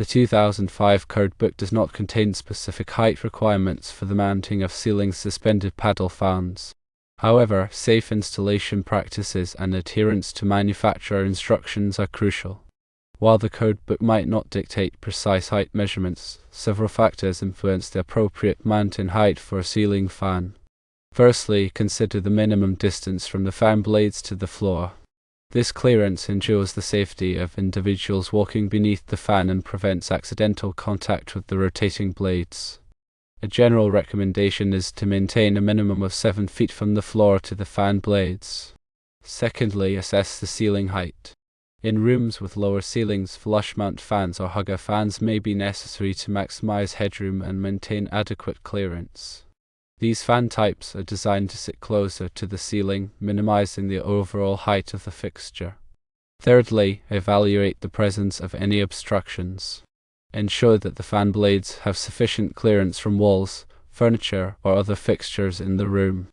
The 2005 code book does not contain specific height requirements for the mounting of ceiling suspended paddle fans. However, safe installation practices and adherence to manufacturer instructions are crucial. While the code book might not dictate precise height measurements, several factors influence the appropriate mounting height for a ceiling fan. Firstly, consider the minimum distance from the fan blades to the floor. This clearance ensures the safety of individuals walking beneath the fan and prevents accidental contact with the rotating blades. A general recommendation is to maintain a minimum of 7 feet from the floor to the fan blades. Secondly, assess the ceiling height. In rooms with lower ceilings, flush mount fans or hugger fans may be necessary to maximize headroom and maintain adequate clearance. These fan types are designed to sit closer to the ceiling, minimizing the overall height of the fixture. Thirdly, evaluate the presence of any obstructions. Ensure that the fan blades have sufficient clearance from walls, furniture, or other fixtures in the room.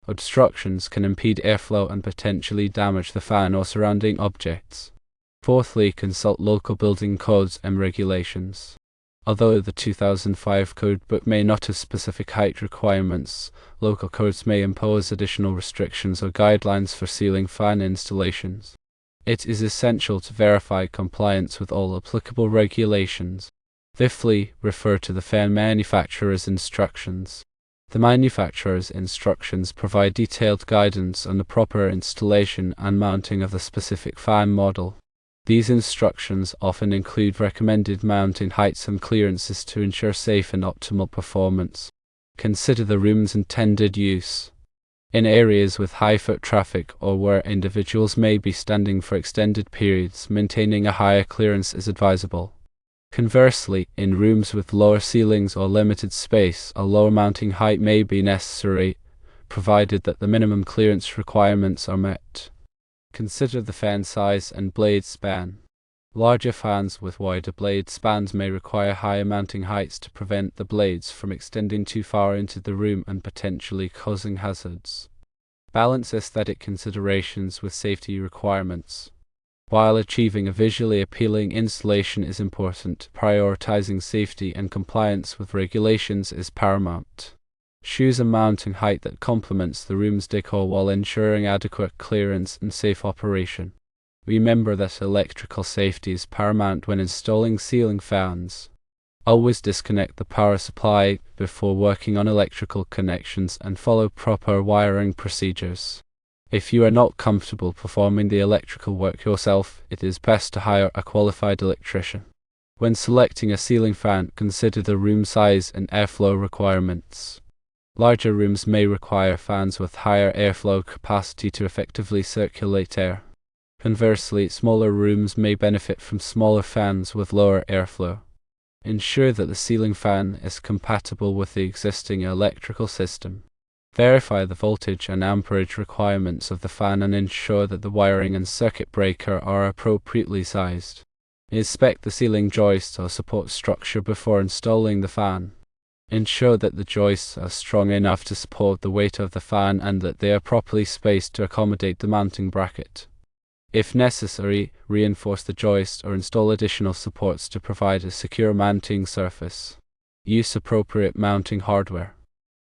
Obstructions can impede airflow and potentially damage the fan or surrounding objects. Fourthly, consult local building codes and regulations. Although the 2005 code book may not have specific height requirements, local codes may impose additional restrictions or guidelines for ceiling fan installations. It is essential to verify compliance with all applicable regulations. Fifthly, refer to the fan manufacturer's instructions. The manufacturer's instructions provide detailed guidance on the proper installation and mounting of the specific fan model. These instructions often include recommended mounting heights and clearances to ensure safe and optimal performance. Consider the room's intended use. In areas with high foot traffic or where individuals may be standing for extended periods, maintaining a higher clearance is advisable. Conversely, in rooms with lower ceilings or limited space, a lower mounting height may be necessary, provided that the minimum clearance requirements are met. Consider the fan size and blade span. Larger fans with wider blade spans may require higher mounting heights to prevent the blades from extending too far into the room and potentially causing hazards. Balance aesthetic considerations with safety requirements. While achieving a visually appealing installation is important, prioritizing safety and compliance with regulations is paramount. Choose a mounting height that complements the room's decor while ensuring adequate clearance and safe operation. Remember that electrical safety is paramount when installing ceiling fans. Always disconnect the power supply before working on electrical connections and follow proper wiring procedures. If you are not comfortable performing the electrical work yourself, it is best to hire a qualified electrician. When selecting a ceiling fan, consider the room size and airflow requirements. Larger rooms may require fans with higher airflow capacity to effectively circulate air. Conversely, smaller rooms may benefit from smaller fans with lower airflow. Ensure that the ceiling fan is compatible with the existing electrical system. Verify the voltage and amperage requirements of the fan and ensure that the wiring and circuit breaker are appropriately sized. Inspect the ceiling joist or support structure before installing the fan. Ensure that the joists are strong enough to support the weight of the fan and that they are properly spaced to accommodate the mounting bracket. If necessary, reinforce the joist or install additional supports to provide a secure mounting surface. Use appropriate mounting hardware.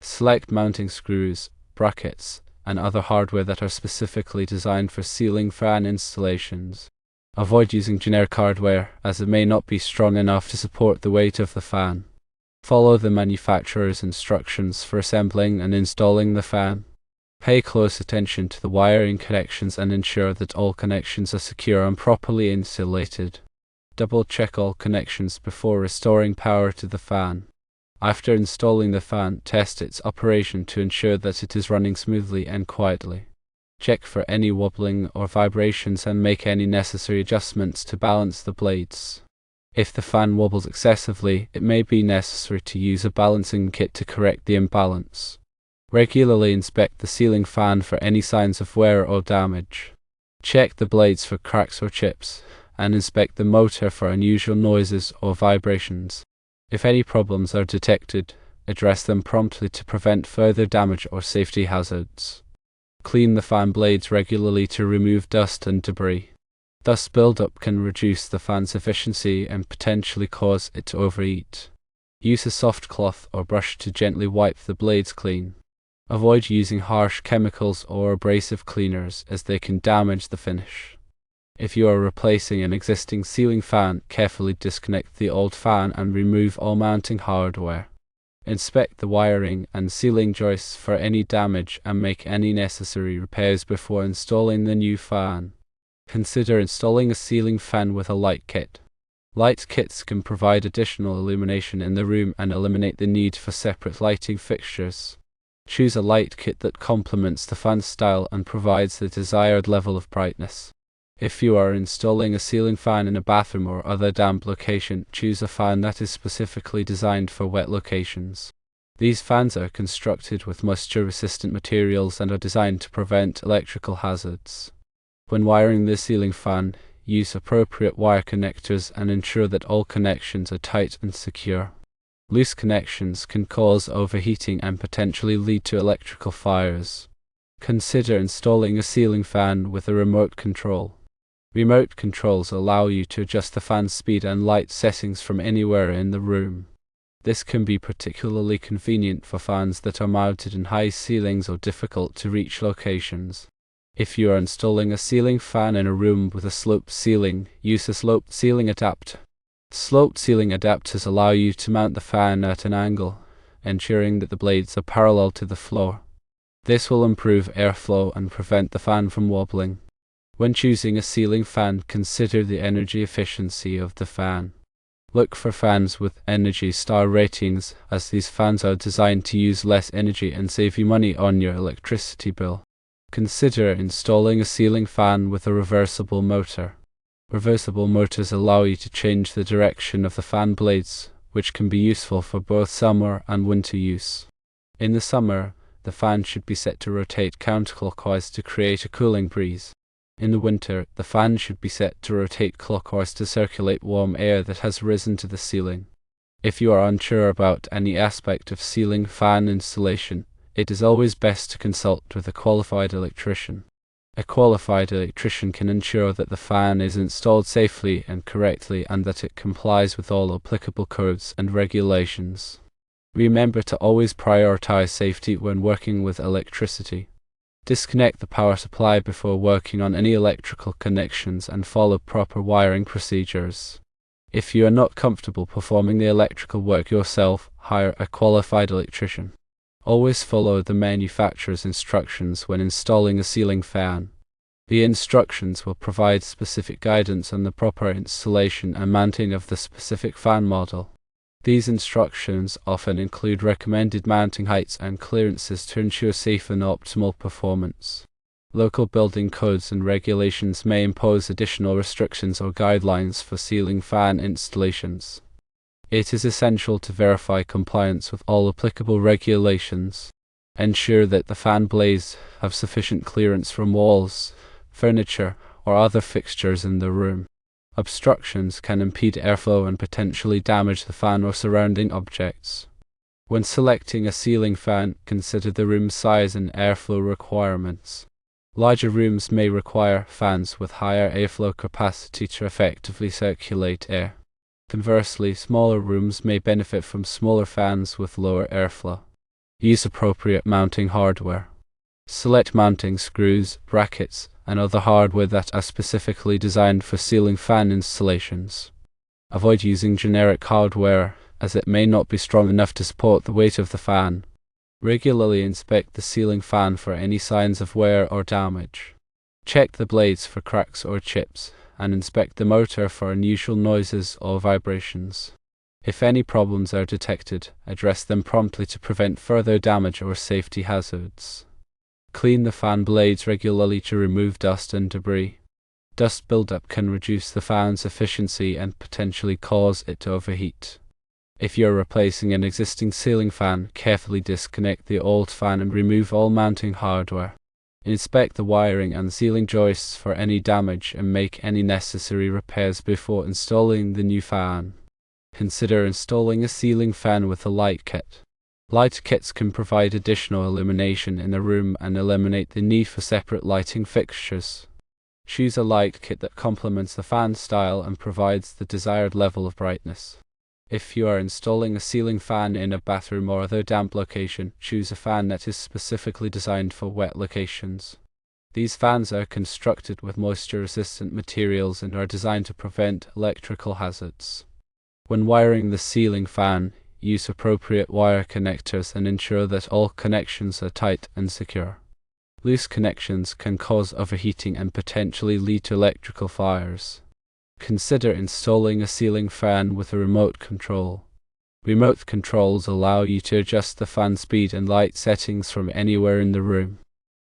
Select mounting screws, brackets, and other hardware that are specifically designed for ceiling fan installations. Avoid using generic hardware, as it may not be strong enough to support the weight of the fan. Follow the manufacturer's instructions for assembling and installing the fan. Pay close attention to the wiring connections and ensure that all connections are secure and properly insulated. Double-check all connections before restoring power to the fan. After installing the fan, test its operation to ensure that it is running smoothly and quietly. Check for any wobbling or vibrations and make any necessary adjustments to balance the blades. If the fan wobbles excessively, it may be necessary to use a balancing kit to correct the imbalance. Regularly inspect the ceiling fan for any signs of wear or damage. Check the blades for cracks or chips, and inspect the motor for unusual noises or vibrations. If any problems are detected, address them promptly to prevent further damage or safety hazards. Clean the fan blades regularly to remove dust and debris. Dust buildup can reduce the fan's efficiency and potentially cause it to overheat. Use a soft cloth or brush to gently wipe the blades clean. Avoid using harsh chemicals or abrasive cleaners as they can damage the finish. If you are replacing an existing ceiling fan, carefully disconnect the old fan and remove all mounting hardware. Inspect the wiring and ceiling joists for any damage and make any necessary repairs before installing the new fan. Consider installing a ceiling fan with a light kit. Light kits can provide additional illumination in the room and eliminate the need for separate lighting fixtures. Choose a light kit that complements the fan's style and provides the desired level of brightness. If you are installing a ceiling fan in a bathroom or other damp location, choose a fan that is specifically designed for wet locations. These fans are constructed with moisture-resistant materials and are designed to prevent electrical hazards. When wiring the ceiling fan, use appropriate wire connectors and ensure that all connections are tight and secure. Loose connections can cause overheating and potentially lead to electrical fires. Consider installing a ceiling fan with a remote control. Remote controls allow you to adjust the fan's speed and light settings from anywhere in the room. This can be particularly convenient for fans that are mounted in high ceilings or difficult to reach locations. If you are installing a ceiling fan in a room with a sloped ceiling, use a sloped ceiling adapter. Sloped ceiling adapters allow you to mount the fan at an angle, ensuring that the blades are parallel to the floor. This will improve airflow and prevent the fan from wobbling. When choosing a ceiling fan, consider the energy efficiency of the fan. Look for fans with Energy Star ratings, as these fans are designed to use less energy and save you money on your electricity bill. Consider installing a ceiling fan with a reversible motor. Reversible motors allow you to change the direction of the fan blades, which can be useful for both summer and winter use. In the summer, the fan should be set to rotate counterclockwise to create a cooling breeze. In the winter, the fan should be set to rotate clockwise to circulate warm air that has risen to the ceiling. If you are unsure about any aspect of ceiling fan installation, it is always best to consult with a qualified electrician. A qualified electrician can ensure that the fan is installed safely and correctly and that it complies with all applicable codes and regulations. Remember to always prioritize safety when working with electricity. Disconnect the power supply before working on any electrical connections and follow proper wiring procedures. If you are not comfortable performing the electrical work yourself, hire a qualified electrician. Always follow the manufacturer's instructions when installing a ceiling fan. The instructions will provide specific guidance on the proper installation and mounting of the specific fan model. These instructions often include recommended mounting heights and clearances to ensure safe and optimal performance. Local building codes and regulations may impose additional restrictions or guidelines for ceiling fan installations. It is essential to verify compliance with all applicable regulations. Ensure that the fan blades have sufficient clearance from walls, furniture, or other fixtures in the room. Obstructions can impede airflow and potentially damage the fan or surrounding objects. When selecting a ceiling fan, consider the room size and airflow requirements. Larger rooms may require fans with higher airflow capacity to effectively circulate air. Conversely, smaller rooms may benefit from smaller fans with lower airflow. Use appropriate mounting hardware. Select mounting screws, brackets, and other hardware that are specifically designed for ceiling fan installations. Avoid using generic hardware, as it may not be strong enough to support the weight of the fan. Regularly inspect the ceiling fan for any signs of wear or damage. Check the blades for cracks or chips, and inspect the motor for unusual noises or vibrations. If any problems are detected, address them promptly to prevent further damage or safety hazards. Clean the fan blades regularly to remove dust and debris. Dust buildup can reduce the fan's efficiency and potentially cause it to overheat. If you are replacing an existing ceiling fan, carefully disconnect the old fan and remove all mounting hardware. Inspect the wiring and ceiling joists for any damage and make any necessary repairs before installing the new fan. Consider installing a ceiling fan with a light kit. Light kits can provide additional illumination in the room and eliminate the need for separate lighting fixtures. Choose a light kit that complements the fan style and provides the desired level of brightness. If you are installing a ceiling fan in a bathroom or other damp location, choose a fan that is specifically designed for wet locations. These fans are constructed with moisture-resistant materials and are designed to prevent electrical hazards. When wiring the ceiling fan, use appropriate wire connectors and ensure that all connections are tight and secure. Loose connections can cause overheating and potentially lead to electrical fires. Consider installing a ceiling fan with a remote control. Remote controls allow you to adjust the fan speed and light settings from anywhere in the room.